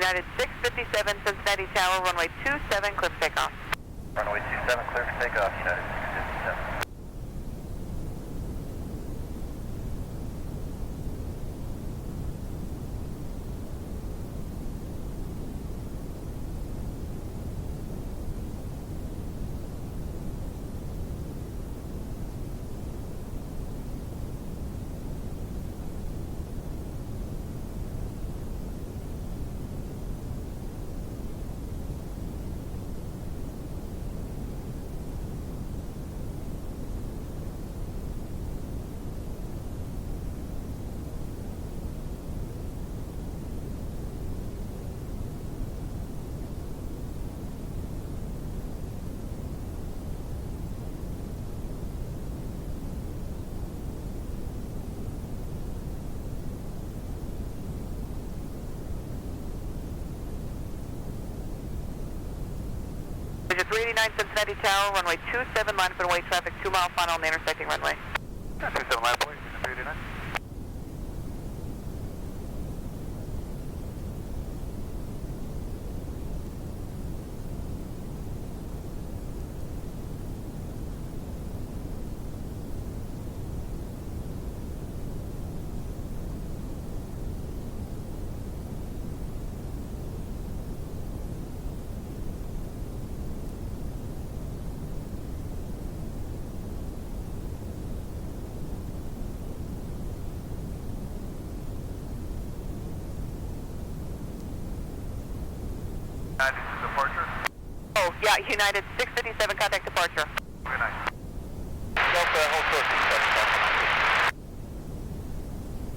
United 657, Cincinnati Tower, runway 27, clear for takeoff. Runway 27, clear for takeoff, United 657. Bridge 389 Cincinnati Tower, runway 27, line up and away traffic, 2 mile final on the intersecting runway. 27 line up, 389. Departure? Oh, yeah, United 657, contact departure. Very nice. Delta, hold short,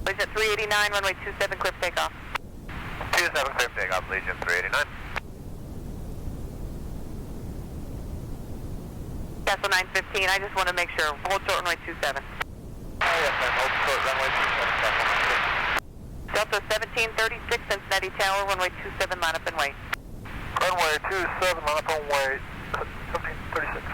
Bridge at 389, runway 27, clear for takeoff. 27, clear for takeoff, Legion 389. Castle 915, I just want to make sure. Hold short, runway 27. Oh, yes, ma'am, hold short, runway 27, Castle 915. Delta 1736, Cincinnati Tower, runway 27, line up and wait. Runway 27, line up on way 1736.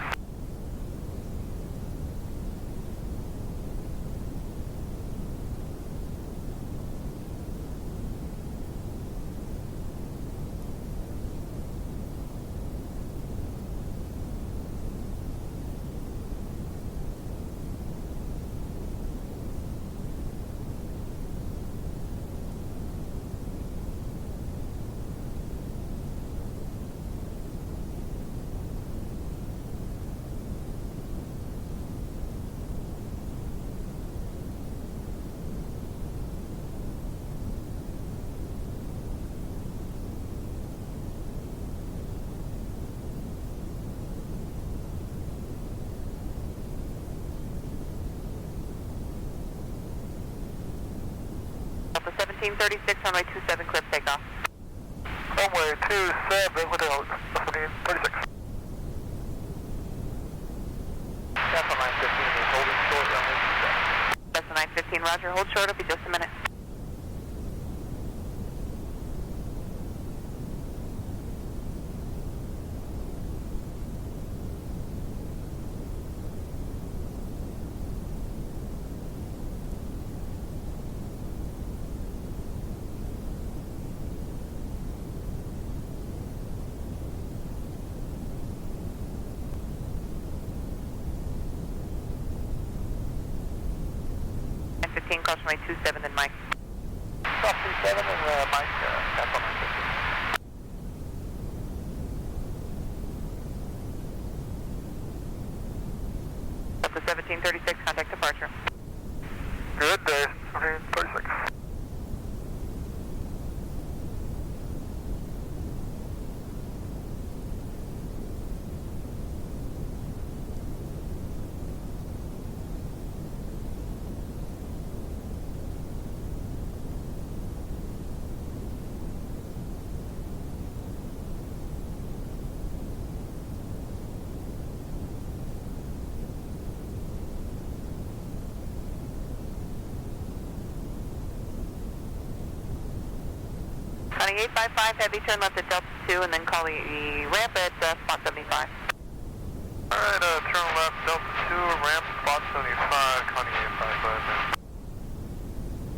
Delta 1736, runway 27, clear for takeoff. Runway 27, hotel 1736. Castle 915 is holding short, runway 27. Castle 915, roger, hold short, it'll be just a minute. Cross runway 27, then Mike. Cross 27 and Mike, Castle 915. Delta 1736, contact departure. Good day, 1736. Running 855, heavy turn left at Delta 2, and then call the ramp at spot 75. Alright, turn left, Delta 2, ramp, spot 75, Connie 855.